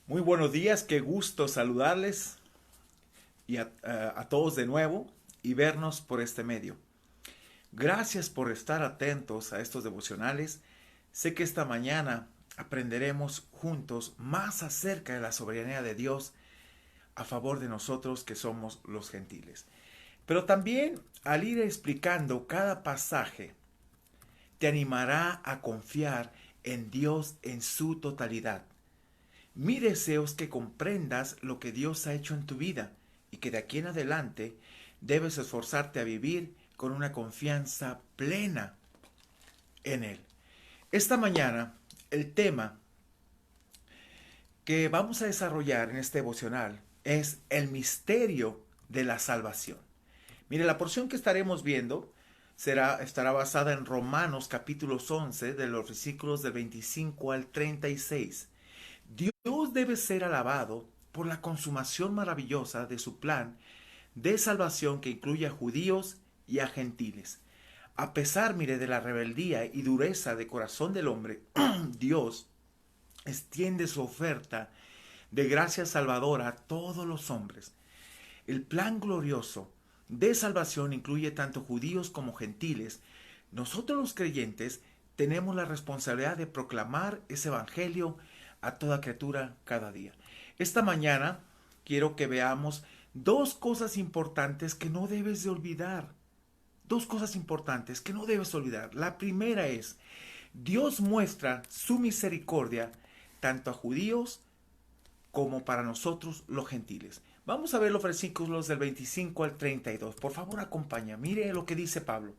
Muy buenos días, qué gusto saludarles y a todos de nuevo y vernos por este medio. Gracias por estar atentos a estos devocionales. Sé que esta mañana aprenderemos juntos más acerca de la soberanía de Dios a favor de nosotros que somos los gentiles. Pero también al ir explicando cada pasaje, te animará a confiar en Dios en su totalidad. Mi deseo es que comprendas lo que Dios ha hecho en tu vida y que de aquí en adelante debes esforzarte a vivir con una confianza plena en Él. Esta mañana, el tema que vamos a desarrollar en este devocional es el misterio de la salvación. Mire, la porción que estaremos viendo estará basada en Romanos capítulos 11, de los versículos del 25 al 36. Dios debe ser alabado por la consumación maravillosa de su plan de salvación que incluye a judíos y a gentiles. A pesar, mire, de la rebeldía y dureza de corazón del hombre, Dios extiende su oferta de gracia salvadora a todos los hombres. El plan glorioso de salvación incluye tanto judíos como gentiles. Nosotros los creyentes tenemos la responsabilidad de proclamar ese evangelio a toda criatura cada día. Esta mañana quiero que veamos dos cosas importantes que no debes de olvidar. Dos cosas importantes que no debes olvidar. La primera es, Dios muestra su misericordia tanto a judíos como para nosotros los gentiles. Vamos a ver los versículos del 25 al 32. Por favor, acompaña. Mire lo que dice Pablo.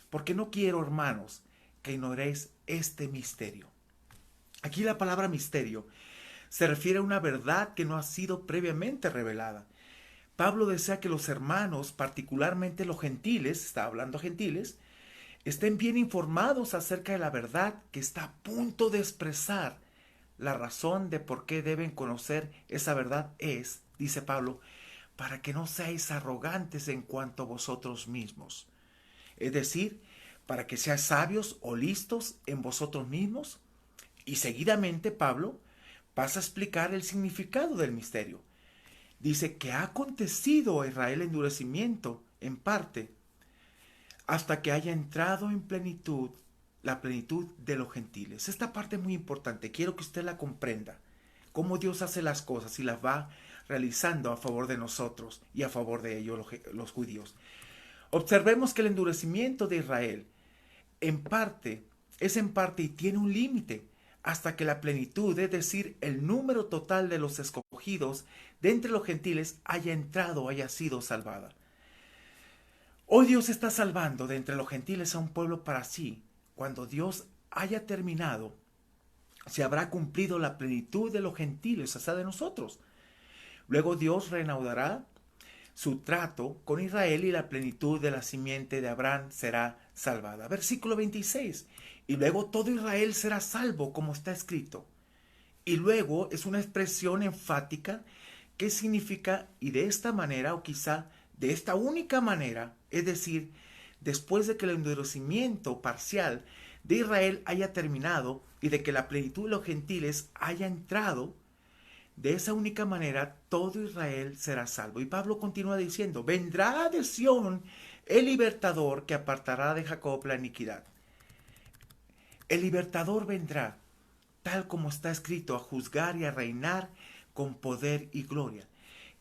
Porque no quiero, hermanos, que ignoréis este misterio. Aquí la palabra misterio se refiere a una verdad que no ha sido previamente revelada. Pablo desea que los hermanos, particularmente los gentiles, está hablando a gentiles, estén bien informados acerca de la verdad que está a punto de expresar. La razón de por qué deben conocer esa verdad es, dice Pablo, para que no seáis arrogantes en cuanto a vosotros mismos. Es decir, para que seáis sabios o listos en vosotros mismos. Y seguidamente Pablo pasa a explicar el significado del misterio. Dice que ha acontecido a Israel endurecimiento, en parte, hasta que haya entrado en plenitud la plenitud de los gentiles. Esta parte es muy importante, quiero que usted la comprenda, cómo Dios hace las cosas y las va realizando a favor de nosotros y a favor de ellos los judíos. Observemos que el endurecimiento de Israel es en parte y tiene un límite hasta que la plenitud, es decir, el número total de los escogidos de entre los gentiles haya entrado, haya sido salvada. Hoy Dios está salvando de entre los gentiles a un pueblo para sí. Cuando Dios haya terminado, se habrá cumplido la plenitud de los gentiles, o sea, de nosotros. Luego Dios reanudará su trato con Israel y la plenitud de la simiente de Abraham será salvada. Versículo 26. Y luego todo Israel será salvo, como está escrito. Y luego es una expresión enfática que significa y de esta manera o quizá de esta única manera, es decir, después de que el endurecimiento parcial de Israel haya terminado y de que la plenitud de los gentiles haya entrado, de esa única manera todo Israel será salvo. Y Pablo continúa diciendo, vendrá de Sión el libertador que apartará de Jacob la iniquidad. El libertador vendrá, tal como está escrito, a juzgar y a reinar con poder y gloria.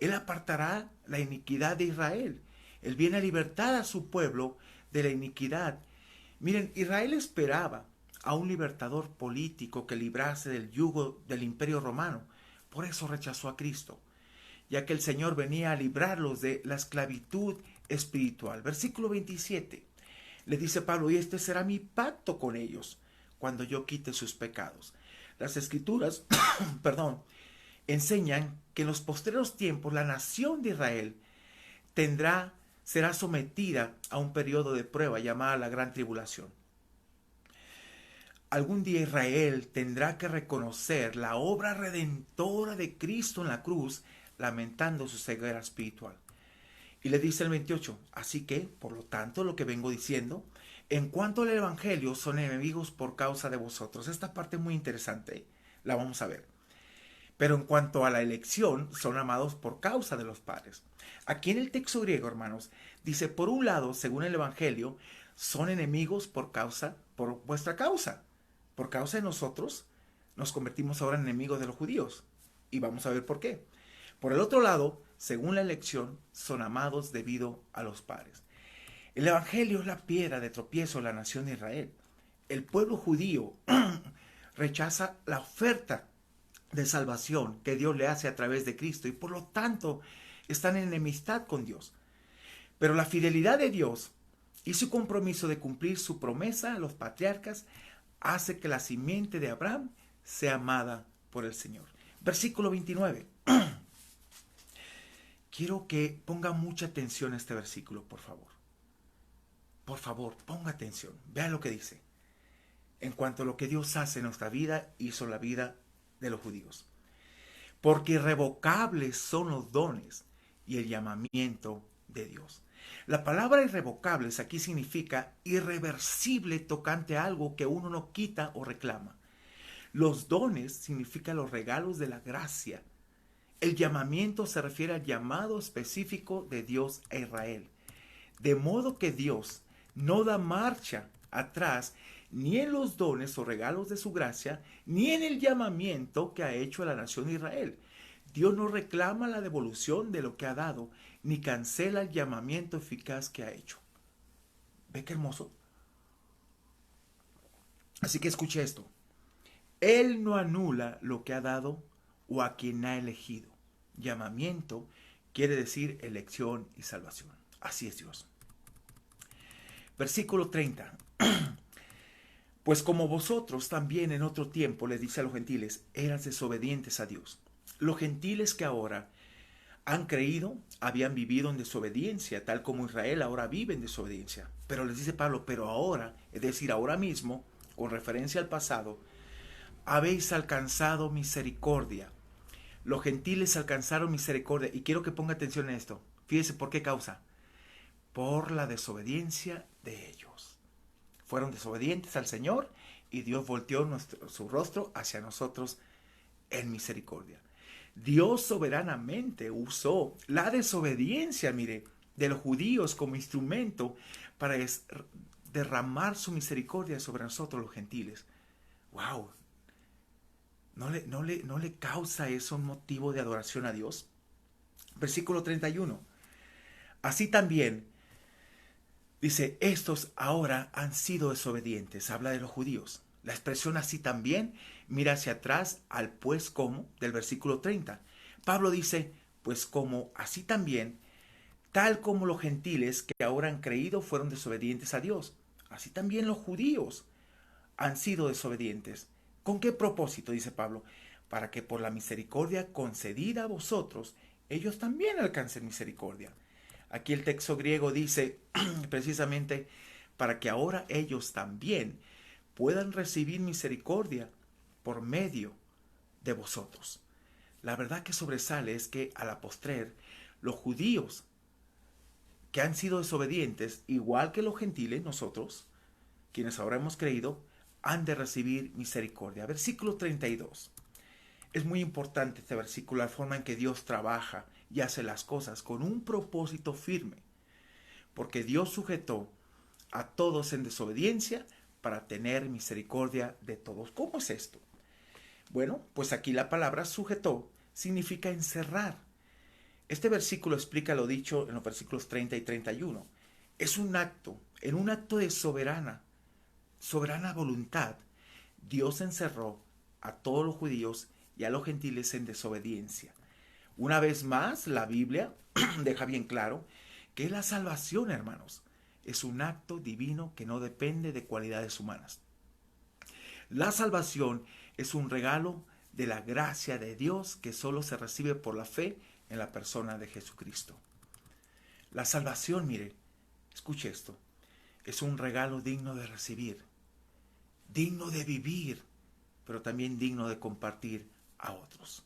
Él apartará la iniquidad de Israel. Él viene a libertar a su pueblo de la iniquidad. Miren, Israel esperaba a un libertador político que librase del yugo del imperio romano. Por eso rechazó a Cristo, ya que el Señor venía a librarlos de la esclavitud espiritual. Versículo 27. Le dice Pablo, y este será mi pacto con ellos cuando yo quite sus pecados. Las escrituras, perdón, enseñan que en los postreros tiempos la nación de Israel será sometida a un periodo de prueba llamada la Gran Tribulación. Algún día Israel tendrá que reconocer la obra redentora de Cristo en la cruz, lamentando su ceguera espiritual. Y le dice el 28, así que, por lo tanto, lo que vengo diciendo, en cuanto al Evangelio, son enemigos por causa de vosotros. Esta parte es muy interesante, la vamos a ver. Pero en cuanto a la elección, son amados por causa de los padres. Aquí en el texto griego, hermanos, dice, por un lado, según el Evangelio, son enemigos por vuestra causa. Por causa de nosotros, nos convertimos ahora en enemigos de los judíos. Y vamos a ver por qué. Por el otro lado, según la elección, son amados debido a los padres. El Evangelio es la piedra de tropiezo de la nación de Israel. El pueblo judío rechaza la oferta de salvación que Dios le hace a través de Cristo y por lo tanto están en enemistad con Dios. Pero la fidelidad de Dios y su compromiso de cumplir su promesa a los patriarcas hace que la simiente de Abraham sea amada por el Señor. Versículo 29. Quiero que ponga mucha atención a este versículo, por favor. Por favor, ponga atención. Vea lo que dice. En cuanto a lo que Dios hace en nuestra vida, hizo la vida de los judíos. Porque irrevocables son los dones y el llamamiento de Dios. La palabra irrevocables aquí significa irreversible tocante a algo que uno no quita o reclama. Los dones significan los regalos de la gracia. El llamamiento se refiere al llamado específico de Dios a Israel. De modo que Dios no da marcha atrás ni en los dones o regalos de su gracia, ni en el llamamiento que ha hecho a la nación de Israel. Dios no reclama la devolución de lo que ha dado, ni cancela el llamamiento eficaz que ha hecho. ¿Ve qué hermoso? Así que escuche esto. Él no anula lo que ha dado o a quien ha elegido. Llamamiento quiere decir elección y salvación. Así es Dios. Versículo 30. Pues como vosotros también en otro tiempo, les dice a los gentiles, eran desobedientes a Dios. Los gentiles que ahora han creído, habían vivido en desobediencia, tal como Israel ahora vive en desobediencia. Pero les dice Pablo, pero ahora, es decir, ahora mismo, con referencia al pasado, habéis alcanzado misericordia. Los gentiles alcanzaron misericordia. Y quiero que ponga atención en esto. Fíjese por qué causa. Por la desobediencia de ellos. Fueron desobedientes al Señor y Dios volteó su rostro hacia nosotros en misericordia. Dios soberanamente usó la desobediencia, mire, de los judíos como instrumento para derramar su misericordia sobre nosotros los gentiles. ¡Wow! ¿No le causa eso un motivo de adoración a Dios? Versículo 31. Así también, dice, estos ahora han sido desobedientes. Habla de los judíos. La expresión así también mira hacia atrás al pues como del versículo 30. Pablo dice, pues como así también, tal como los gentiles que ahora han creído fueron desobedientes a Dios, así también los judíos han sido desobedientes. ¿Con qué propósito? Dice Pablo, para que por la misericordia concedida a vosotros, ellos también alcancen misericordia. Aquí el texto griego dice precisamente para que ahora ellos también puedan recibir misericordia por medio de vosotros. La verdad que sobresale es que a la postrer los judíos que han sido desobedientes, igual que los gentiles, nosotros, quienes ahora hemos creído, han de recibir misericordia. Versículo 32. Es muy importante este versículo, la forma en que Dios trabaja y hace las cosas con un propósito firme. Porque Dios sujetó a todos en desobediencia para tener misericordia de todos. ¿Cómo es esto? Bueno, pues aquí la palabra sujetó significa encerrar. Este versículo explica lo dicho en los versículos 30 y 31. Es un acto, en un acto de soberana voluntad, Dios encerró a todos los judíos y a los gentiles en desobediencia. Una vez más, la Biblia deja bien claro que la salvación, hermanos, es un acto divino que no depende de cualidades humanas. La salvación es un regalo de la gracia de Dios que solo se recibe por la fe en la persona de Jesucristo. La salvación, mire, escuche esto, es un regalo digno de recibir, digno de vivir, pero también digno de compartir a otros.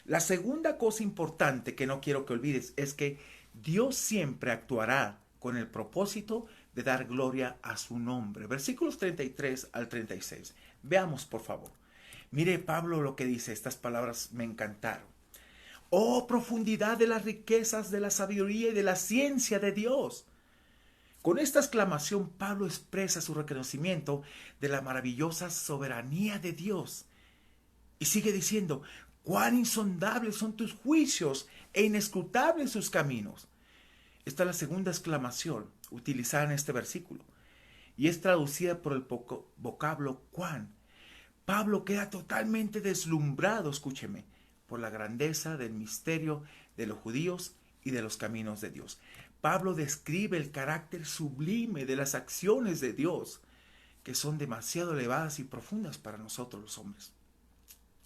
La segunda cosa importante que no quiero que olvides es que Dios siempre actuará con el propósito de dar gloria a su nombre. Versículos 33 al 36. Veamos, por favor. Mire Pablo lo que dice, estas palabras me encantaron. Oh, profundidad de las riquezas de la sabiduría y de la ciencia de Dios. Con esta exclamación, Pablo expresa su reconocimiento de la maravillosa soberanía de Dios. Y sigue diciendo, cuán insondables son tus juicios e inescrutables sus caminos. Esta es la segunda exclamación utilizada en este versículo y es traducida por el vocablo cuán. Pablo queda totalmente deslumbrado, escúcheme, por la grandeza del misterio de los judíos y de los caminos de Dios. Pablo describe el carácter sublime de las acciones de Dios, que son demasiado elevadas y profundas para nosotros los hombres.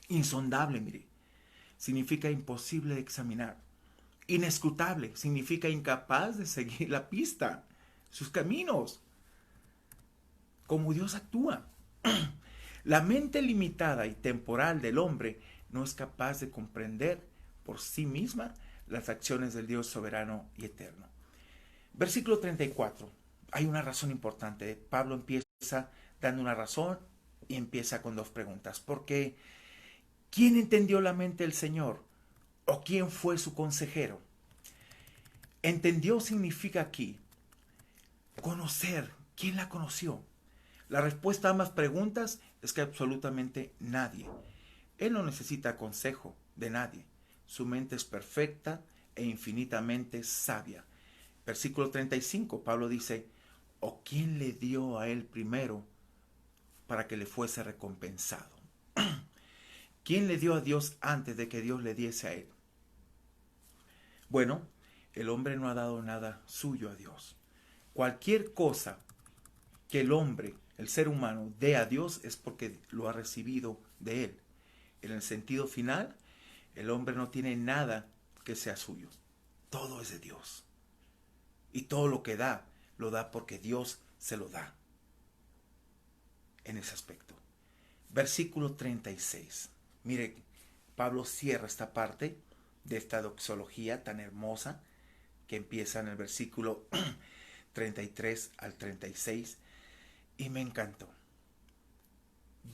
Insondable, mire, significa imposible de examinar. Inescrutable significa incapaz de seguir la pista, sus caminos, como Dios actúa. La mente limitada y temporal del hombre no es capaz de comprender por sí misma las acciones del Dios soberano y eterno. Versículo 34. Hay una razón importante. Pablo empieza dando una razón y empieza con dos preguntas. Porque ¿quién entendió la mente del Señor? ¿O quién fue su consejero? Entendió significa aquí conocer. ¿Quién la conoció? La respuesta a ambas preguntas es que absolutamente nadie. Él no necesita consejo de nadie. Su mente es perfecta e infinitamente sabia. Versículo 35, Pablo dice, ¿o quién le dio a él primero para que le fuese recompensado? ¿Quién le dio a Dios antes de que Dios le diese a él? Bueno, el hombre no ha dado nada suyo a Dios. Cualquier cosa que el hombre, el ser humano, dé a Dios es porque lo ha recibido de él. En el sentido final, el hombre no tiene nada que sea suyo. Todo es de Dios. Y todo lo que da, lo da porque Dios se lo da. En ese aspecto. Versículo 36. Mire, Pablo cierra esta parte de esta doxología tan hermosa que empieza en el versículo 33 al 36 y me encantó.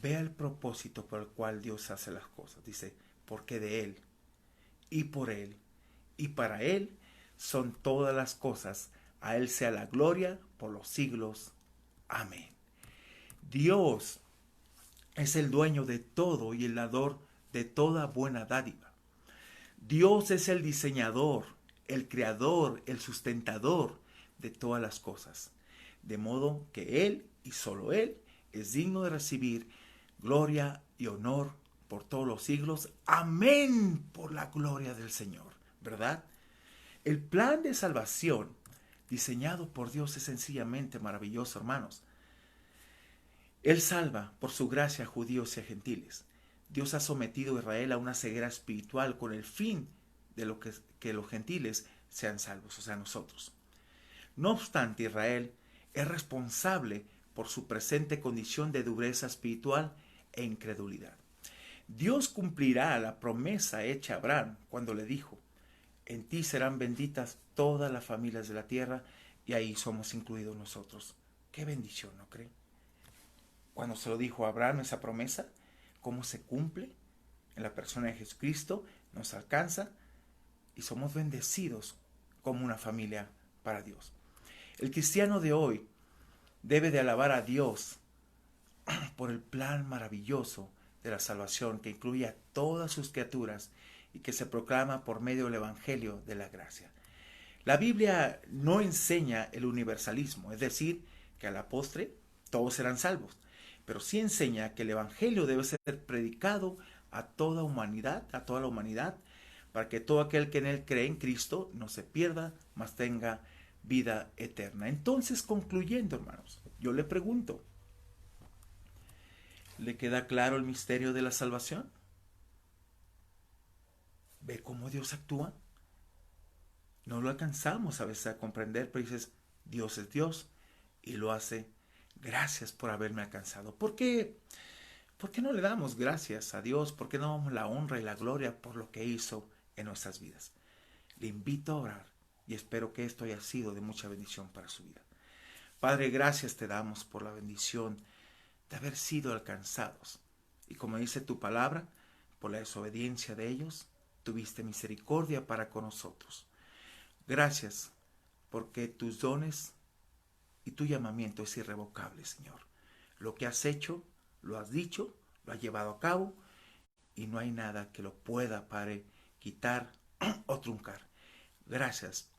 Vea el propósito por el cual Dios hace las cosas. Dice, porque de Él y por Él y para Él son todas las cosas. A Él sea la gloria por los siglos. Amén. Dios es el dueño de todo y el dador de toda buena dádiva. Dios es el diseñador, el creador, el sustentador de todas las cosas. De modo que Él y solo Él es digno de recibir gloria y honor por todos los siglos. Amén por la gloria del Señor. ¿Verdad? El plan de salvación diseñado por Dios es sencillamente maravilloso, hermanos. Él salva por su gracia a judíos y a gentiles. Dios ha sometido a Israel a una ceguera espiritual con el fin de que los gentiles sean salvos, o sea, nosotros. No obstante, Israel es responsable por su presente condición de dureza espiritual e incredulidad. Dios cumplirá la promesa hecha a Abraham cuando le dijo, en ti serán benditas todas las familias de la tierra, y ahí somos incluidos nosotros. Qué bendición, ¿no cree? Cuando se lo dijo a Abraham esa promesa, cómo se cumple en la persona de Jesucristo, nos alcanza y somos bendecidos como una familia para Dios. El cristiano de hoy debe de alabar a Dios por el plan maravilloso de la salvación que incluye a todas sus criaturas y que se proclama por medio del Evangelio de la gracia. La Biblia no enseña el universalismo, es decir, que a la postre todos serán salvos, pero sí enseña que el Evangelio debe ser predicado a toda la humanidad, para que todo aquel que en él cree en Cristo no se pierda, mas tenga vida eterna. Entonces, concluyendo, hermanos, yo le pregunto, ¿le queda claro el misterio de la salvación? ¿Ve cómo Dios actúa? No lo alcanzamos a veces a comprender, pero dices, Dios es Dios y lo hace. Gracias por haberme alcanzado. ¿Por qué no le damos gracias a Dios? ¿Por qué no damos la honra y la gloria por lo que hizo en nuestras vidas? Le invito a orar y espero que esto haya sido de mucha bendición para su vida. Padre, gracias te damos por la bendición de haber sido alcanzados Y como dice tu palabra, por la desobediencia de ellos, tuviste misericordia para con nosotros. Gracias, porque tus dones y tu llamamiento es irrevocable, Señor. Lo que has hecho, lo has dicho, lo has llevado a cabo, y no hay nada que lo pueda, Padre, quitar o truncar. Gracias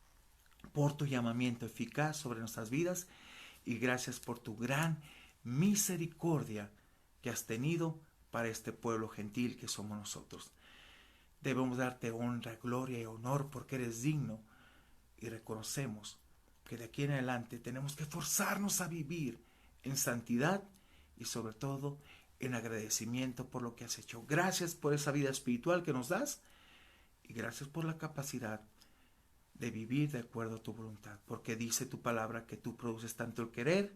por tu llamamiento eficaz sobre nuestras vidas y gracias por tu gran misericordia que has tenido para este pueblo gentil que somos nosotros. Debemos darte honra, gloria y honor porque eres digno y reconocemos que de aquí en adelante tenemos que esforzarnos a vivir en santidad y sobre todo en agradecimiento por lo que has hecho. Gracias por esa vida espiritual que nos das y gracias por la capacidad de vivir de acuerdo a tu voluntad, porque dice tu palabra que tú produces tanto el querer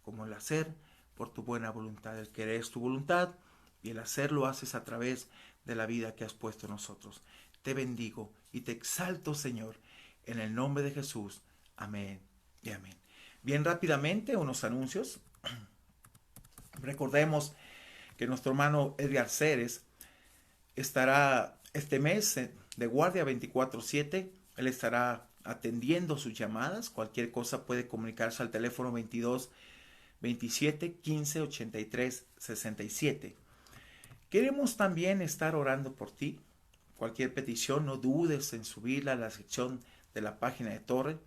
como el hacer por tu buena voluntad. El querer es tu voluntad y el hacer lo haces a través de la vida que has puesto en nosotros. Te bendigo y te exalto, Señor, en el nombre de Jesús. Amén y amén. Bien, rápidamente unos anuncios. Recordemos que nuestro hermano Edgar Ceres estará este mes de guardia 24/7. Él estará atendiendo sus llamadas. Cualquier cosa puede comunicarse al teléfono 22 27 15 83 67. Queremos también estar orando por ti. Cualquier petición, no dudes en subirla a la sección de la página de Torre.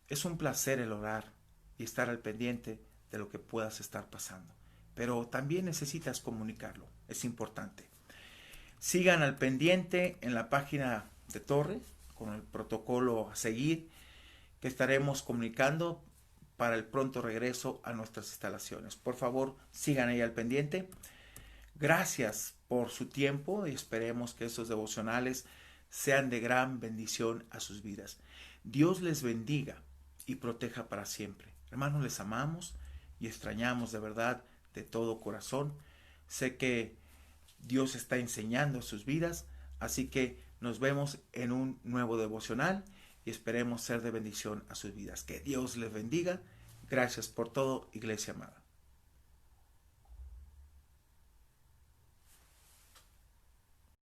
Es un placer el orar y estar al pendiente de lo que puedas estar pasando. Pero también necesitas comunicarlo. Es importante. Sigan al pendiente en la página de Torre con el protocolo a seguir que estaremos comunicando para el pronto regreso a nuestras instalaciones. Por favor, sigan ahí al pendiente. Gracias por su tiempo y esperemos que estos devocionales sean de gran bendición a sus vidas. Dios les bendiga y proteja para siempre. Hermanos, les amamos y extrañamos de verdad de todo corazón. Sé que Dios está enseñando sus vidas, así que nos vemos en un nuevo devocional y esperemos ser de bendición a sus vidas. Que Dios les bendiga. Gracias por todo, iglesia amada.